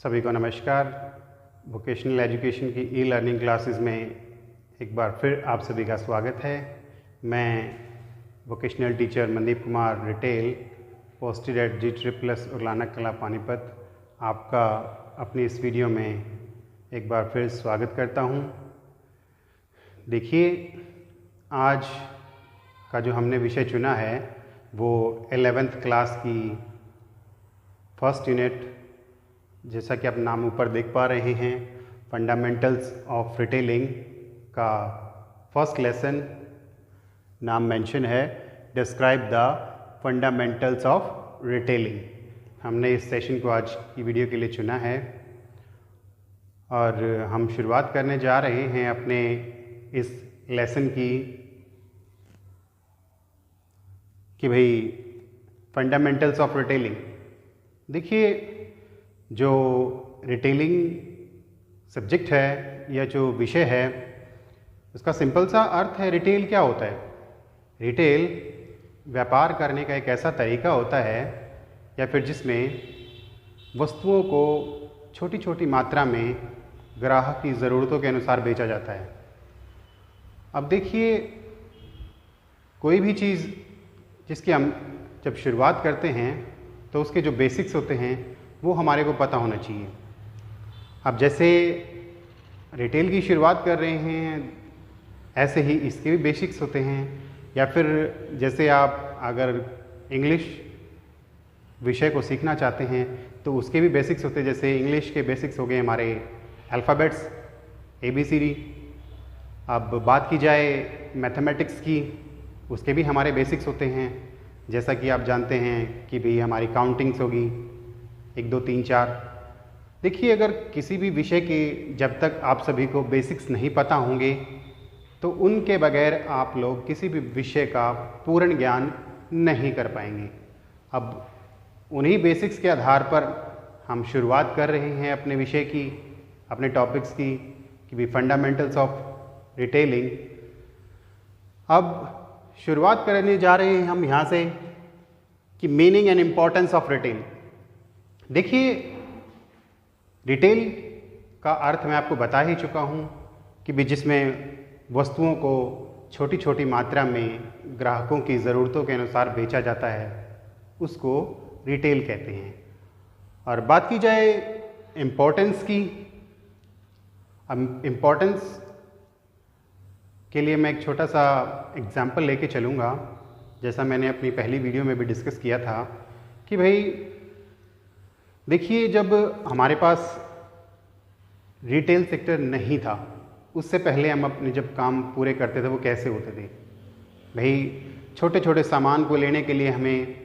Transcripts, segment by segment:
सभी को नमस्कार। वोकेशनल एजुकेशन की ई लर्निंग क्लासेस में एक बार फिर आप सभी का स्वागत है। मैं vocational teacher Mandeep Kumar retail, posted at G++ Urlana कला पानीपत, आपका अपनी इस वीडियो में एक बार फिर स्वागत करता हूं। देखिए, आज का जो हमने विषय चुना है वो 11th क्लास की फर्स्ट यूनिट, जैसा कि आप नाम ऊपर देख पा रहे हैं, फंडामेंटल्स ऑफ रिटेलिंग का फर्स्ट लेसन नाम मेंशन है, describe the fundamentals of retailing. हमने इस सेशन को आज की वीडियो के लिए चुना है और हम शुरुआत करने जा रहे हैं अपने इस लेसन की कि भाई फंडामेंटल्स ऑफ रिटेलिंग। देखिए, जो रिटेलिंग सब्जेक्ट है या जो विषय है उसका सिंपल सा अर्थ है, रिटेल क्या होता है। रिटेल व्यापार करने का एक ऐसा तरीका होता है या फिर जिसमें वस्तुओं को छोटी छोटी मात्रा में ग्राहक की ज़रूरतों के अनुसार बेचा जाता है। अब देखिए, कोई भी चीज़ जिसकी हम जब शुरुआत करते हैं तो उसके जो बेसिक्स होते हैं वो हमारे को पता होना चाहिए। अब जैसे रिटेल की शुरुआत कर रहे हैं, ऐसे ही इसके भी बेसिक्स होते हैं। या फिर जैसे आप अगर इंग्लिश विषय को सीखना चाहते हैं तो उसके भी बेसिक्स होते हैं। जैसे इंग्लिश के बेसिक्स हो गए हमारे अल्फ़ाबेट्स ABCD। अब बात की जाए मैथमेटिक्स की, उसके भी हमारे बेसिक्स होते हैं। जैसा कि आप जानते हैं कि भाई हमारी काउंटिंग्स होगी 1 2 3 4। देखिए, अगर किसी भी विषय के जब तक आप सभी को बेसिक्स नहीं पता होंगे तो उनके बगैर आप लोग किसी भी विषय का पूर्ण ज्ञान नहीं कर पाएंगे। अब उन्हीं बेसिक्स के आधार पर हम शुरुआत कर रहे हैं अपने विषय की, अपने टॉपिक्स की, कि भी फंडामेंटल्स ऑफ रिटेलिंग। अब शुरुआत करने जा रहे हैं हम यहाँ से कि meaning and importance of retail. देखिए, रिटेल का अर्थ मैं आपको बता ही चुका हूँ कि भी जिसमें वस्तुओं को छोटी छोटी मात्रा में ग्राहकों की ज़रूरतों के अनुसार बेचा जाता है, उसको रिटेल कहते हैं। और बात की जाए इम्पोर्टेंस की, अब इम्पोर्टेंस के लिए मैं एक छोटा सा एग्जाम्पल लेके चलूँगा। जैसा मैंने अपनी पहली वीडियो में भी डिस्कस किया था कि भाई देखिए, जब हमारे पास रिटेल सेक्टर नहीं था, उससे पहले हम अपने जब काम पूरे करते थे वो कैसे होते थे। भाई छोटे छोटे सामान को लेने के लिए हमें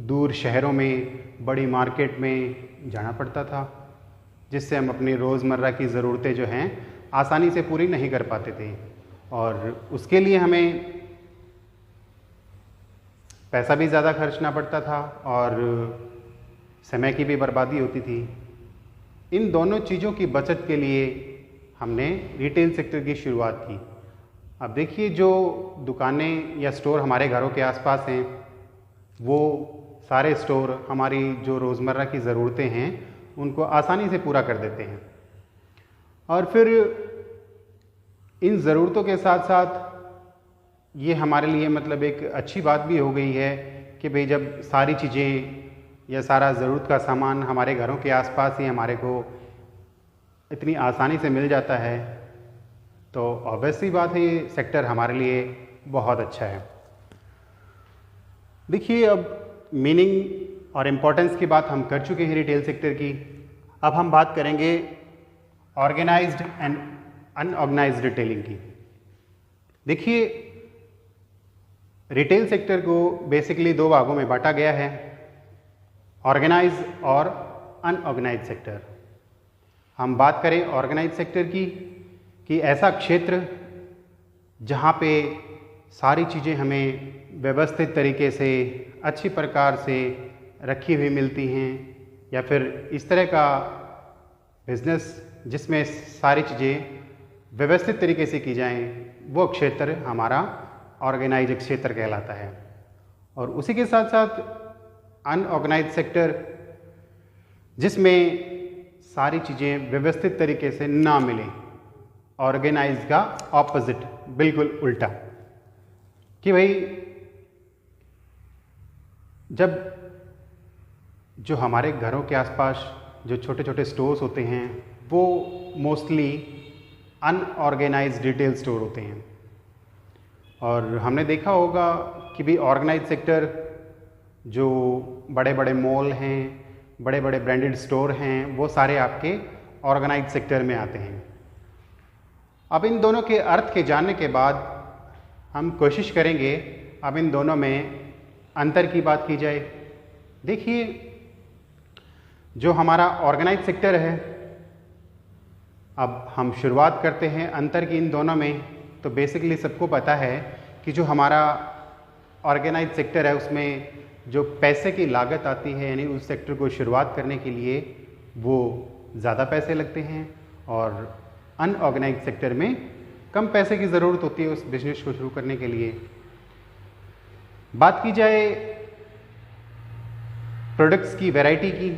दूर शहरों में बड़ी मार्केट में जाना पड़ता था, जिससे हम अपनी रोज़मर्रा की ज़रूरतें जो हैं आसानी से पूरी नहीं कर पाते थे। और उसके लिए हमें पैसा भी ज़्यादा खर्चना पड़ता था और समय की भी बर्बादी होती थी। इन दोनों चीज़ों की बचत के लिए हमने रिटेल सेक्टर की शुरुआत की। अब देखिए, जो दुकानें या स्टोर हमारे घरों के आसपास हैं, वो सारे स्टोर हमारी जो रोज़मर्रा की ज़रूरतें हैं उनको आसानी से पूरा कर देते हैं। और फिर इन ज़रूरतों के साथ साथ ये हमारे लिए मतलब एक अच्छी बात भी हो गई है कि भाई जब सारी चीज़ें या सारा ज़रूरत का सामान हमारे घरों के आसपास ही हमारे को इतनी आसानी से मिल जाता है, तो ऑब्वियसली बात है ये सेक्टर हमारे लिए बहुत अच्छा है। देखिए, अब मीनिंग और इम्पोर्टेंस की बात हम कर चुके हैं रिटेल सेक्टर की। अब हम बात करेंगे ऑर्गेनाइज्ड एंड अनऑर्गेनाइज्ड रिटेलिंग की। देखिए, रिटेल सेक्टर को बेसिकली 2 भागों में बांटा गया है, ऑर्गेनाइज और अनऑर्गेनाइज सेक्टर। हम बात करें ऑर्गेनाइज सेक्टर की कि ऐसा क्षेत्र जहाँ पे सारी चीज़ें हमें व्यवस्थित तरीके से अच्छी प्रकार से रखी हुई मिलती हैं, या फिर इस तरह का बिजनेस जिसमें सारी चीज़ें व्यवस्थित तरीके से की जाएं, वो क्षेत्र हमारा ऑर्गेनाइज क्षेत्र कहलाता है। और उसी के साथ साथ अनऑर्गेनाइज सेक्टर जिसमें सारी चीज़ें व्यवस्थित तरीके से ना मिलें। ऑर्गेनाइज का ऑपोजिट, बिल्कुल उल्टा, कि भाई जब जो हमारे घरों के आसपास जो छोटे छोटे स्टोर्स होते हैं वो मोस्टली अनऑर्गेनाइज्ड रिटेल स्टोर होते हैं। और हमने देखा होगा कि भी ऑर्गेनाइज सेक्टर जो बड़े बड़े मॉल हैं, बड़े बड़े ब्रांडेड स्टोर हैं, वो सारे आपके ऑर्गेनाइज सेक्टर में आते हैं। अब इन दोनों के अर्थ के जानने के बाद हम कोशिश करेंगे अब इन दोनों में अंतर की बात की जाए। देखिए, जो हमारा ऑर्गेनाइज सेक्टर है, अब हम शुरुआत करते हैं अंतर की इन दोनों में। तो बेसिकली सबको पता है कि जो हमारा ऑर्गेनाइज सेक्टर है उसमें जो पैसे की लागत आती है, यानी उस सेक्टर को शुरुआत करने के लिए वो ज़्यादा पैसे लगते हैं, और अनऑर्गेनाइज सेक्टर में कम पैसे की ज़रूरत होती है उस बिज़नेस को शुरू करने के लिए। बात की जाए प्रोडक्ट्स की वैरायटी की,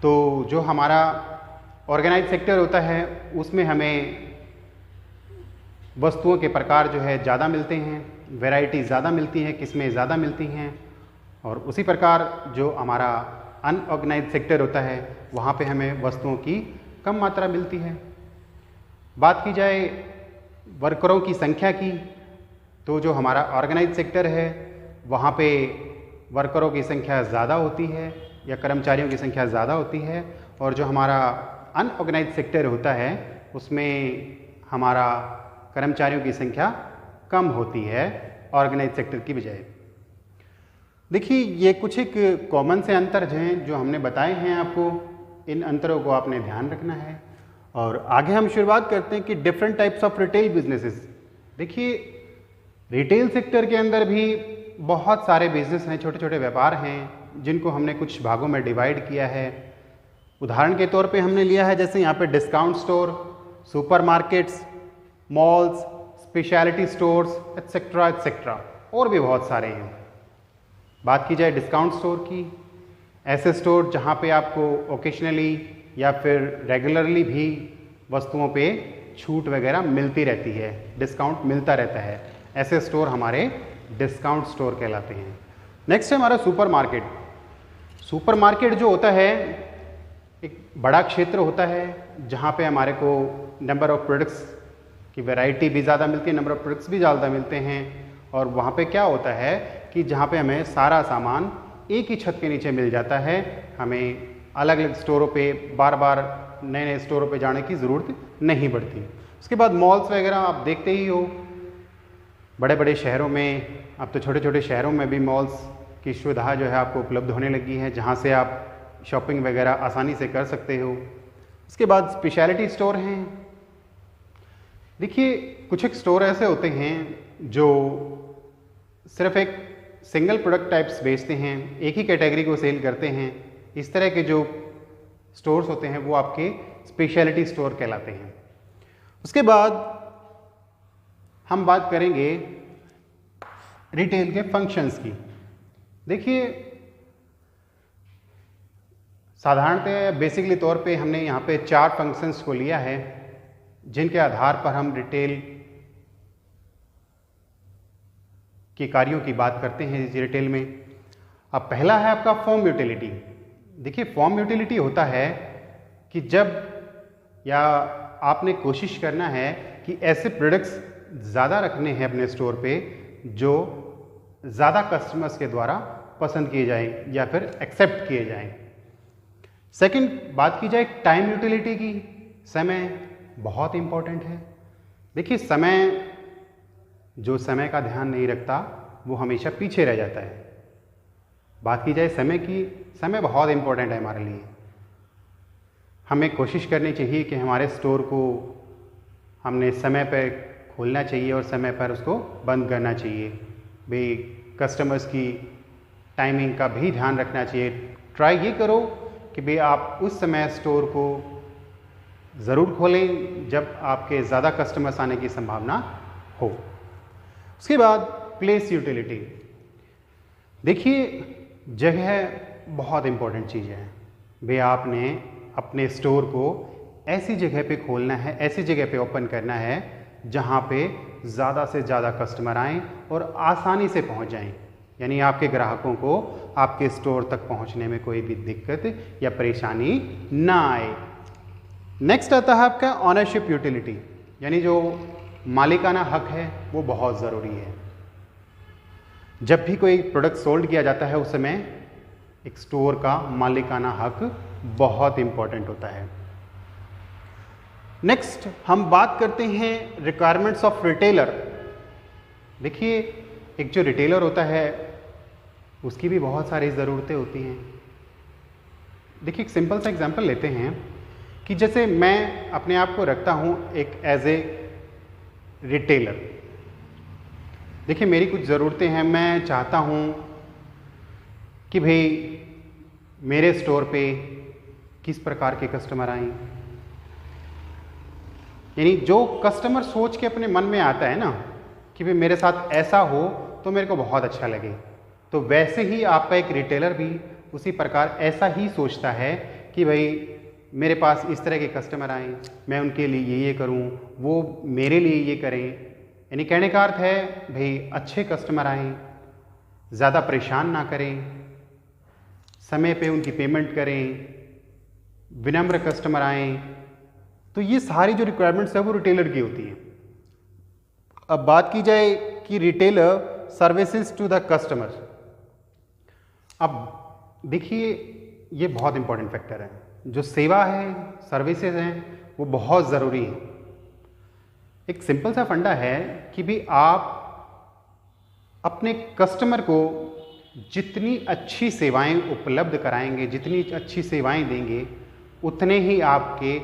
तो जो हमारा ऑर्गेनाइज सेक्टर होता है उसमें हमें वस्तुओं के प्रकार जो है ज़्यादा मिलते हैं, वैरायटी ज़्यादा मिलती है, किस्में ज़्यादा मिलती हैं। और उसी प्रकार जो हमारा अनऑर्गेनाइज सेक्टर होता है वहाँ पे हमें वस्तुओं की कम मात्रा मिलती है। बात की जाए वर्करों की संख्या की, तो जो हमारा ऑर्गेनाइज सेक्टर है वहाँ पे वर्करों की संख्या ज़्यादा होती है या कर्मचारियों की संख्या ज़्यादा होती है, और जो हमारा अनऑर्गेनाइज सेक्टर होता है उसमें हमारा कर्मचारियों की संख्या कम होती है ऑर्गेनाइज सेक्टर की बजाय। देखिए, ये कुछ एक कॉमन से अंतर हैं जो हमने बताए हैं आपको, इन अंतरों को आपने ध्यान रखना है। और आगे हम शुरुआत करते हैं कि different types of retail businesses. देखिए, रिटेल सेक्टर के अंदर भी बहुत सारे बिजनेस हैं, छोटे छोटे व्यापार हैं जिनको हमने कुछ भागों में डिवाइड किया है। उदाहरण के तौर पे हमने लिया है जैसे यहाँ पे discount store, supermarkets, malls, speciality stores, etcetera etcetera, और भी बहुत सारे हैं। बात की जाए डिस्काउंट स्टोर की, ऐसे स्टोर जहाँ पे आपको ओकेशनली या फिर रेगुलरली भी वस्तुओं पे छूट वगैरह मिलती रहती है, डिस्काउंट मिलता रहता है, ऐसे स्टोर हमारे डिस्काउंट स्टोर कहलाते हैं। नेक्स्ट है हमारा सुपरमार्केट। सुपरमार्केट जो होता है एक बड़ा क्षेत्र होता है जहाँ पे हमारे को नंबर ऑफ प्रोडक्ट्स की वैरायटी भी ज़्यादा मिलती है, नंबर ऑफ प्रोडक्ट्स भी ज़्यादा मिलते हैं। और वहाँ पे क्या होता है कि जहाँ पे हमें सारा सामान एक ही छत के नीचे मिल जाता है, हमें अलग अलग स्टोरों पे बार बार नए नए स्टोरों पे जाने की ज़रूरत नहीं पड़ती। उसके बाद मॉल्स वगैरह आप देखते ही हो, बड़े बड़े शहरों में, अब तो छोटे छोटे शहरों में भी मॉल्स की सुविधा जो है आपको उपलब्ध होने लगी है, जहाँ से आप शॉपिंग वगैरह आसानी से कर सकते हो। उसके बाद स्पेशलिटी स्टोर हैं। देखिए, कुछ एक स्टोर ऐसे होते हैं जो सिर्फ एक सिंगल प्रोडक्ट टाइप्स बेचते हैं, एक ही कैटेगरी को सेल करते हैं। इस तरह के जो स्टोर्स होते हैं वो आपके स्पेशलिटी स्टोर कहलाते हैं। उसके बाद हम बात करेंगे रिटेल के फंक्शंस की। देखिए, साधारणतः बेसिकली तौर पे हमने यहाँ पे 4 फंक्शंस को लिया है जिनके आधार पर हम रिटेल के कार्यों की बात करते हैं इस रिटेल में। अब पहला है आपका फॉर्म यूटिलिटी। देखिए, फॉर्म यूटिलिटी होता है कि जब या आपने कोशिश करना है कि ऐसे प्रोडक्ट्स ज़्यादा रखने हैं अपने स्टोर पे जो ज़्यादा कस्टमर्स के द्वारा पसंद किए जाएं या फिर एक्सेप्ट किए जाएं। सेकंड, बात की जाए टाइम यूटिलिटी की। समय बहुत इम्पॉर्टेंट है। देखिए, जो समय का ध्यान नहीं रखता वो हमेशा पीछे रह जाता है। बात की जाए समय की, समय बहुत इम्पोर्टेंट है हमारे लिए। हमें कोशिश करनी चाहिए कि हमारे स्टोर को हमने समय पर खोलना चाहिए और समय पर उसको बंद करना चाहिए। भाई, कस्टमर्स की टाइमिंग का भी ध्यान रखना चाहिए। ट्राई ये करो कि भाई आप उस समय स्टोर को ज़रूर खोलें जब आपके ज़्यादा कस्टमर्स आने की संभावना हो। उसके बाद प्लेस यूटिलिटी। देखिए, जगह बहुत इम्पोर्टेंट चीज़ है। भाई, आपने अपने स्टोर को ऐसी जगह पे खोलना है, ऐसी जगह पे ओपन करना है जहाँ पे ज़्यादा से ज़्यादा कस्टमर आएँ और आसानी से पहुँच जाएँ, यानी आपके ग्राहकों को आपके स्टोर तक पहुँचने में कोई भी दिक्कत या परेशानी ना आए। नेक्स्ट आता है आपका ऑनरशिप यूटिलिटी, यानी जो मालिकाना हक है वो बहुत ज़रूरी है। जब भी कोई प्रोडक्ट सोल्ड किया जाता है उस समय एक स्टोर का मालिकाना हक बहुत इम्पॉर्टेंट होता है। नेक्स्ट हम बात करते हैं रिक्वायरमेंट्स ऑफ रिटेलर। देखिए, एक जो रिटेलर होता है उसकी भी बहुत सारी ज़रूरतें होती हैं। देखिए, एक सिंपल सा एग्जांपल लेते हैं कि जैसे मैं अपने आप को रखता हूँ एक एज ए रिटेलर। देखिए, मेरी कुछ ज़रूरतें हैं, मैं चाहता हूँ कि भाई मेरे स्टोर पे किस प्रकार के कस्टमर आएँ, यानी जो कस्टमर सोच के अपने मन में आता है ना कि भाई मेरे साथ ऐसा हो तो मेरे को बहुत अच्छा लगे, तो वैसे ही आपका एक रिटेलर भी उसी प्रकार ऐसा ही सोचता है कि भाई मेरे पास इस तरह के कस्टमर आएँ, मैं उनके लिए ये करूँ, वो मेरे लिए ये करें। यानी कहने का अर्थ है भाई अच्छे कस्टमर आएँ, ज़्यादा परेशान ना करें, समय पे उनकी पेमेंट करें, विनम्र कस्टमर आएँ। तो ये सारी जो रिक्वायरमेंट्स है वो रिटेलर की होती हैं। अब बात की जाए कि retailer services to the customer. अब देखिए, ये बहुत इंपॉर्टेंट फैक्टर है। जो सेवा है, सर्विसेज हैं, वो बहुत ज़रूरी है। एक सिंपल सा फंडा है कि भी आप अपने कस्टमर को जितनी अच्छी सेवाएं उपलब्ध कराएंगे, जितनी अच्छी सेवाएं देंगे, उतने ही आपके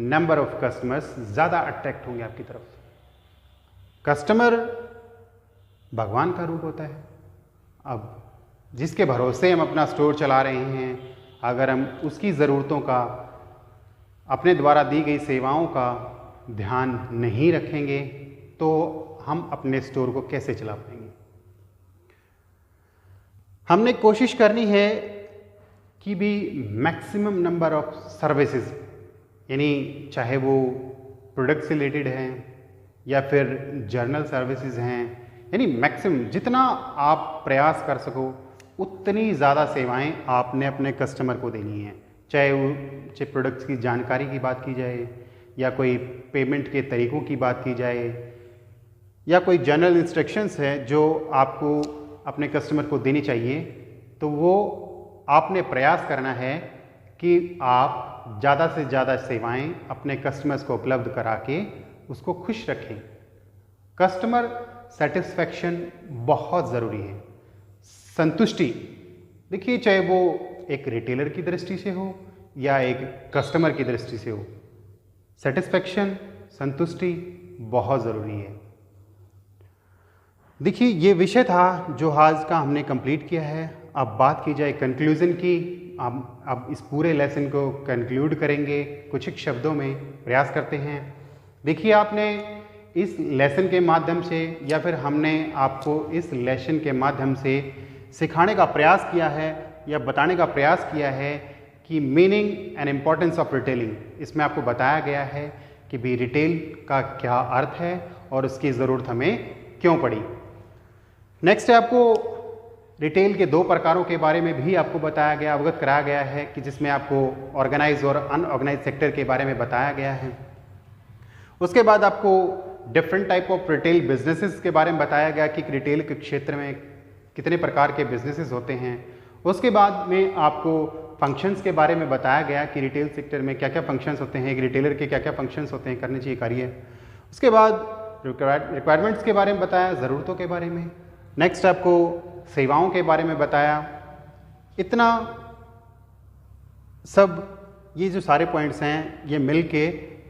नंबर ऑफ कस्टमर्स ज़्यादा अट्रैक्ट होंगे आपकी तरफ। कस्टमर भगवान का रूप होता है। अब जिसके भरोसे हम अपना स्टोर चला रहे हैं, अगर हम उसकी ज़रूरतों का, अपने द्वारा दी गई सेवाओं का ध्यान नहीं रखेंगे तो हम अपने स्टोर को कैसे चला पाएंगे। हमने कोशिश करनी है कि भी मैक्सिमम नंबर ऑफ सर्विसेज, यानी चाहे वो प्रोडक्ट से रिलेटेड हैं या फिर जर्नल सर्विसेज हैं, यानी मैक्सिमम जितना आप प्रयास कर सको उतनी ज़्यादा सेवाएं आपने अपने कस्टमर को देनी है। चाहे प्रोडक्ट्स की जानकारी की बात की जाए, या कोई पेमेंट के तरीक़ों की बात की जाए, या कोई जनरल इंस्ट्रक्शंस है जो आपको अपने कस्टमर को देनी चाहिए, तो वो आपने प्रयास करना है कि आप ज़्यादा से ज़्यादा सेवाएं अपने कस्टमर्स को उपलब्ध करा के उसको खुश रखें। कस्टमर सेटिस्फैक्शन बहुत ज़रूरी है। संतुष्टि, देखिए, चाहे वो एक रिटेलर की दृष्टि से हो या एक कस्टमर की दृष्टि से हो, सेटिस्फैक्शन, संतुष्टि बहुत ज़रूरी है। देखिए, ये विषय था जो आज का हमने कंप्लीट किया है। अब बात की जाए कंक्लूज़न की। अब इस पूरे लेसन को कंक्लूड करेंगे कुछ एक शब्दों में, प्रयास करते हैं। देखिए, आपने इस लेसन के माध्यम से या फिर हमने आपको इस लेसन के माध्यम से सिखाने का प्रयास किया है या बताने का प्रयास किया है कि meaning and importance of retailing. इसमें आपको बताया गया है कि भी रिटेल का क्या अर्थ है और उसकी ज़रूरत हमें क्यों पड़ी। नेक्स्ट है, आपको रिटेल के दो प्रकारों के बारे में भी आपको बताया गया, अवगत कराया गया है, कि जिसमें आपको ऑर्गेनाइज और अनऑर्गेनाइज सेक्टर के बारे में बताया गया है। उसके बाद आपको different type of retail businesses के बारे में बताया गया कि रिटेल के क्षेत्र में कितने प्रकार के बिजनेसेस होते हैं। उसके बाद में आपको फंक्शंस के बारे में बताया गया कि रिटेल सेक्टर में क्या क्या फंक्शंस होते हैं, एक रिटेलर के क्या क्या फंक्शंस होते हैं, करने चाहिए कार्य। उसके बाद रिक्वायरमेंट्स के बारे में बताया, ज़रूरतों के बारे में। नेक्स्ट आपको सेवाओं के बारे में बताया। इतना सब ये जो सारे पॉइंट्स हैं ये मिल के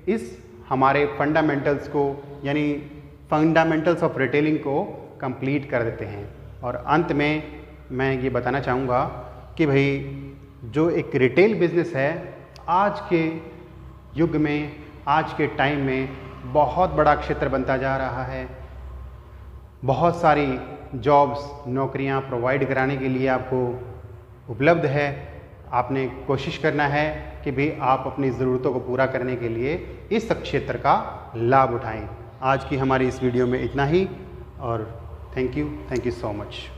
इस हमारे फंडामेंटल्स को, यानी फंडामेंटल्स ऑफ रिटेलिंग को कंप्लीट कर देते हैं। और अंत में मैं ये बताना चाहूँगा कि भाई जो एक रिटेल बिजनेस है आज के युग में, आज के टाइम में बहुत बड़ा क्षेत्र बनता जा रहा है। बहुत सारी जॉब्स, नौकरियां प्रोवाइड कराने के लिए आपको उपलब्ध है। आपने कोशिश करना है कि भाई आप अपनी ज़रूरतों को पूरा करने के लिए इस क्षेत्र का लाभ उठाएं। आज की हमारी इस वीडियो में इतना ही और थैंक यू सो मच।